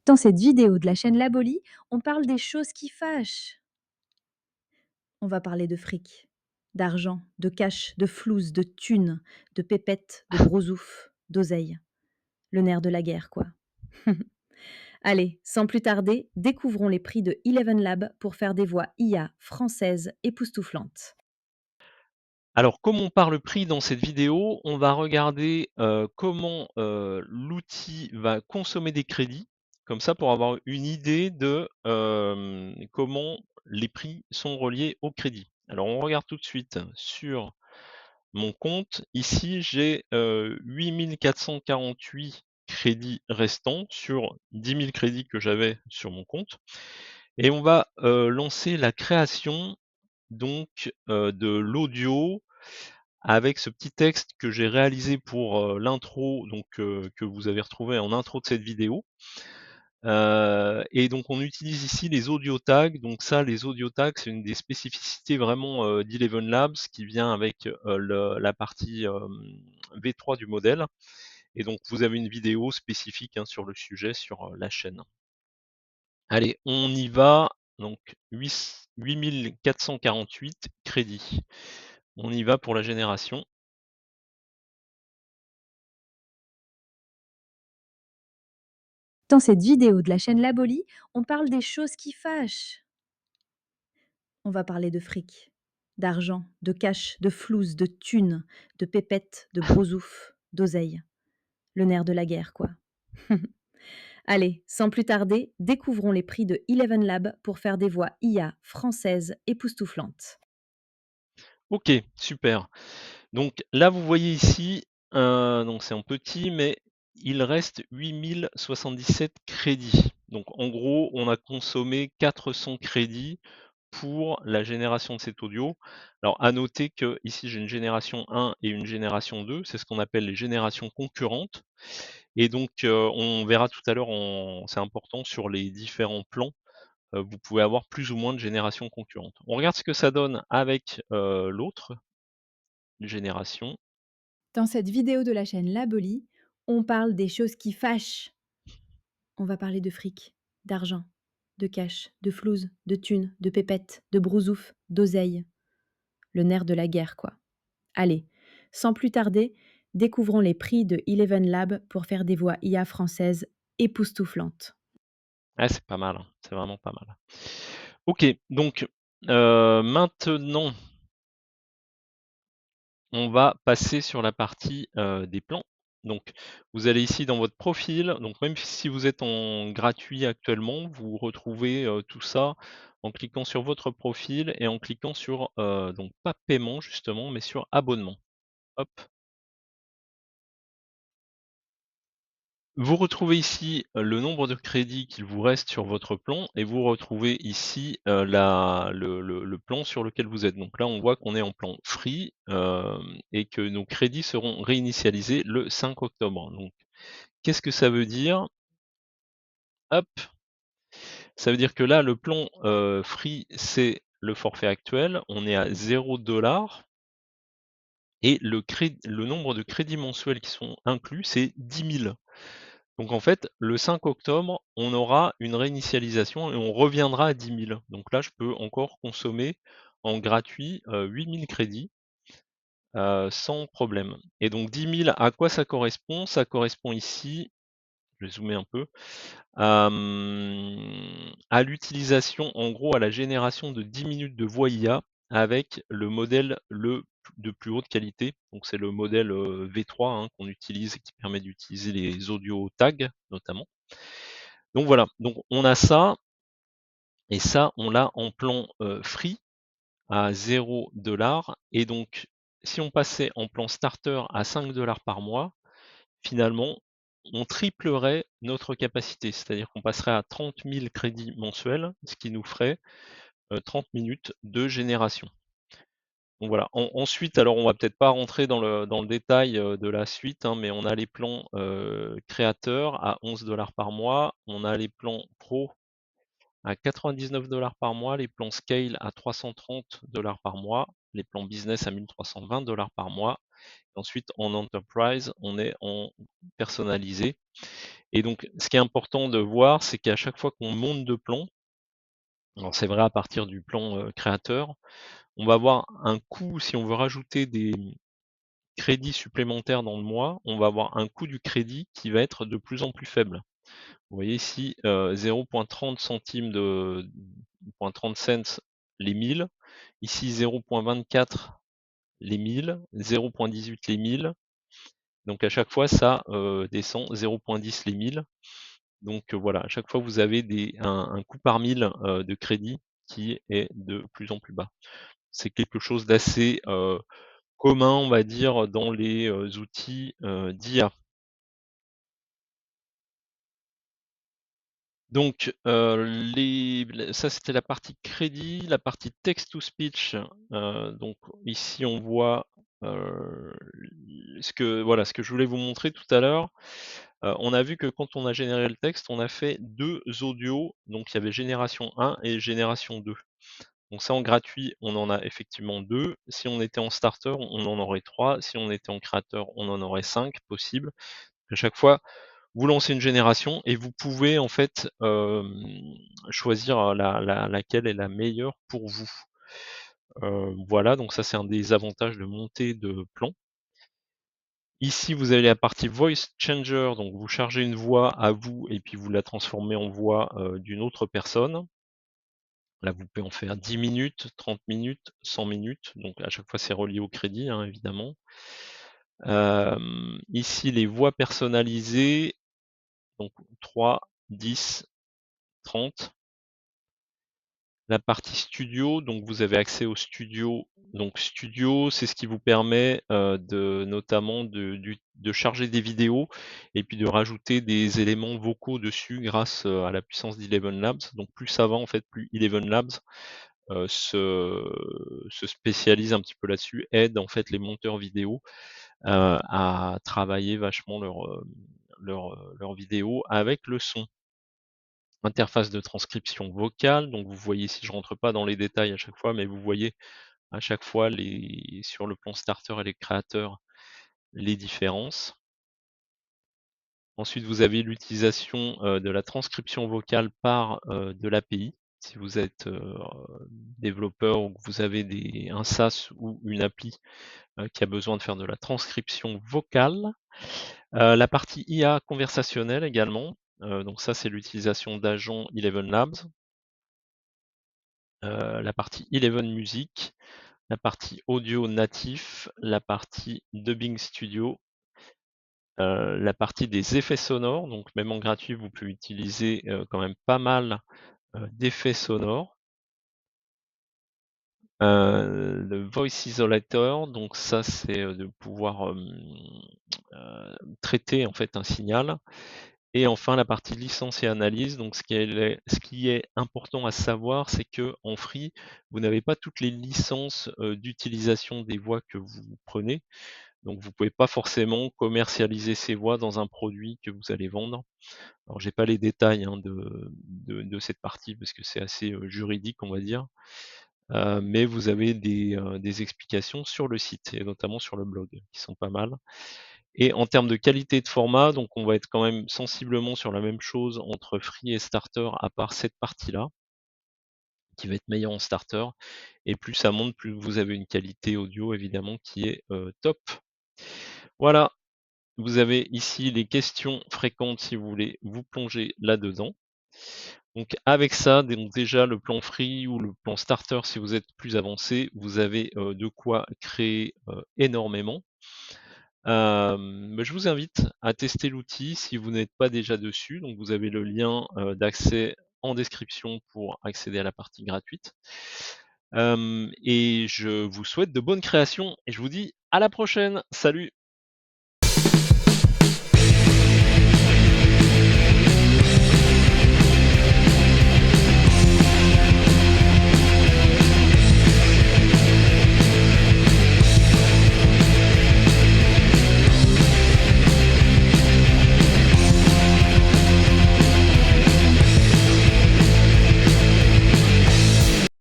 Dans cette vidéo de la chaîne Laboli, on parle des choses qui fâchent. On va parler de fric, d'argent, de cash, de flouze, de thunes, de pépettes, de gros ouf, d'oseille. Le nerf de la guerre, quoi. Allez, sans plus tarder, découvrons les prix de Eleven Lab pour faire des voix IA françaises époustouflantes. Alors, comme on parle prix dans cette vidéo, on va regarder, comment, l'outil va consommer des crédits, comme ça pour avoir une idée de, comment les prix sont reliés au crédit. Alors on regarde tout de suite sur mon compte. Ici, j'ai, 8 448 crédits restants sur 10 000 crédits que j'avais sur mon compte et on va, lancer la création donc, de l'audio avec ce petit texte que j'ai réalisé pour, l'intro donc, que vous avez retrouvé en intro de cette vidéo. Et donc on utilise ici les audio tags. Donc ça, les audio tags, c'est une des spécificités vraiment, d'Eleven Labs qui vient avec, la partie, V3 du modèle. Et donc vous avez une vidéo spécifique, hein, sur le sujet sur, la chaîne. Allez, on y va. Donc 8 crédits. On y va pour la génération. Dans cette vidéo de la chaîne Laboli, on parle des choses qui fâchent. On va parler de fric, d'argent, de cash, de flouze, de thunes, de pépettes, de gros ouf, d'oseille. Le nerf de la guerre, quoi. Allez, sans plus tarder, découvrons les prix de Eleven Lab pour faire des voix IA françaises époustouflantes. OK, super. Donc là, vous voyez ici, donc c'est en petit, mais il reste 8 077 crédits. Donc en gros, on a consommé 400 crédits pour la génération de cet audio. Alors à noter que ici j'ai une génération 1 et une génération 2, c'est ce qu'on appelle les générations concurrentes. Et donc on verra tout à l'heure, c'est important sur les différents plans, vous pouvez avoir plus ou moins de générations concurrentes. On regarde ce que ça donne avec l'autre génération. Dans cette vidéo de la chaîne Laboli, on parle des choses qui fâchent. On va parler de fric, d'argent, de cash, de flouze, de thunes, de pépettes, de brousouf, d'oseille. Le nerf de la guerre, quoi. Allez, sans plus tarder, découvrons les prix de Eleven Lab pour faire des voix IA françaises époustouflantes. Ah, c'est pas mal, hein, c'est vraiment pas mal. OK, donc maintenant, on va passer sur la partie, des plans. Donc vous allez ici dans votre profil, donc même si vous êtes en gratuit actuellement, vous retrouvez, tout ça en cliquant sur votre profil et en cliquant sur, donc pas paiement justement, mais sur abonnement. Hop. Vous retrouvez ici, le nombre de crédits qu'il vous reste sur votre plan et vous retrouvez ici, la le plan sur lequel vous êtes. Donc là, on voit qu'on est en plan free, et que nos crédits seront réinitialisés le 5 octobre. Donc qu'est-ce que ça veut dire? Hop, ça veut dire que là, le plan, free, c'est le forfait actuel, on est à 0 et le nombre de crédits mensuels qui sont inclus, c'est 10 000. Donc en fait, le 5 octobre, on aura une réinitialisation et on reviendra à 10 000. Donc là, je peux encore consommer en gratuit, 8 000 crédits, sans problème. Et donc 10 000, à quoi ça correspond? Ça correspond ici, je vais zoomer un peu, à l'utilisation, en gros, à la génération de 10 minutes de voix IA avec le modèle de plus haute qualité. Donc c'est le modèle, V3, hein, qu'on utilise et qui permet d'utiliser les audio tags notamment. Donc voilà, donc on a ça et ça, on l'a en plan, free à 0 et donc si on passait en plan starter à 5 par mois, finalement, on triplerait notre capacité. C'est-à-dire qu'on passerait à 30 000 crédits mensuels, ce qui nous ferait, 30 minutes de génération. Donc voilà. Ensuite, alors on va peut-être pas rentrer dans le détail, de la suite, hein, mais on a les plans, créateurs à 11 par mois. On a les plans pro à 99 par mois, les plans scale à 330 par mois, les plans business à 1 320 par mois. Ensuite, en enterprise, on est en personnalisé. Et donc, ce qui est important de voir, c'est qu'à chaque fois qu'on monte de plan, alors c'est vrai à partir du plan créateur, on va avoir un coût, si on veut rajouter des crédits supplémentaires dans le mois, on va avoir un coût du crédit qui va être de plus en plus faible. Vous voyez ici, 0,30 centimes de 0,30 cents les 1000, ici 0,24 les 1000, 0,18 les 1000, donc à chaque fois ça, descend 0,10 les 1000. Donc voilà, à chaque fois vous avez un coût par 1000 de crédit qui est de plus en plus bas. C'est quelque chose d'assez, commun, on va dire, dans les, outils, d'IA. Donc, ça c'était la partie crédit, la partie text to speech, donc ici on voit, heu, ce que je voulais vous montrer tout à l'heure. On a vu que quand on a généré le texte, on a fait 2 audios, donc il y avait génération 1 et génération 2. Donc ça en gratuit, on en a effectivement 2. Si on était en starter, on en aurait 3. Si on était en créateur, on en aurait 5 possibles. À chaque fois, vous lancez une génération et vous pouvez en fait, choisir, laquelle est la meilleure pour vous. Voilà, donc ça c'est un des avantages de monter de plan. Ici, vous avez la partie voice changer, donc vous chargez une voix à vous et puis vous la transformez en voix, d'une autre personne. Là, vous pouvez en faire 10 minutes, 30 minutes, 100 minutes, donc à chaque fois c'est relié au crédit, hein, évidemment. Ici les voix personnalisées, donc 3, 10, 30. La partie studio, donc vous avez accès au studio. Donc studio, c'est ce qui vous permet, de notamment de charger des vidéos et puis de rajouter des éléments vocaux dessus grâce, à la puissance d'Eleven Labs. Donc plus ça va en fait, plus Eleven Labs, se spécialise un petit peu là-dessus, aide en fait les monteurs vidéo, à travailler vachement leurs vidéos avec le son. Interface de transcription vocale, donc vous voyez ici, je rentre pas dans les détails à chaque fois, mais vous voyez à chaque fois sur le plan starter et les créateurs, les différences. Ensuite, vous avez l'utilisation, de la transcription vocale par, de l'API. Si vous êtes, développeur ou que vous avez un SaaS ou une appli, qui a besoin de faire de la transcription vocale. La partie IA conversationnelle également, donc ça c'est l'utilisation d'agents Eleven Labs. La partie Eleven Music, la partie audio natif, la partie Dubbing Studio, la partie des effets sonores, donc même en gratuit, vous pouvez utiliser, quand même pas mal, d'effets sonores. Le Voice Isolator, donc ça c'est, de pouvoir, traiter en fait un signal. Et enfin la partie licence et analyse, donc ce qui est important à savoir, c'est qu'en free, vous n'avez pas toutes les licences, d'utilisation des voix que vous prenez. Donc vous pouvez pas forcément commercialiser ces voix dans un produit que vous allez vendre. Alors j'ai pas les détails, hein, de cette partie parce que c'est assez, juridique on va dire, mais vous avez des explications sur le site et notamment sur le blog qui sont pas mal. Et en termes de qualité de format, donc on va être quand même sensiblement sur la même chose entre free et starter, à part cette partie-là, qui va être meilleure en starter. Et plus ça monte, plus vous avez une qualité audio évidemment qui est, top. Voilà, vous avez ici les questions fréquentes si vous voulez vous plonger là-dedans. Donc avec ça, donc déjà le plan free ou le plan starter si vous êtes plus avancé, vous avez, de quoi créer, énormément. Je vous invite à tester l'outil si vous n'êtes pas déjà dessus. Donc vous avez le lien, d'accès en description pour accéder à la partie gratuite. Et je vous souhaite de bonnes créations et je vous dis à la prochaine. Salut!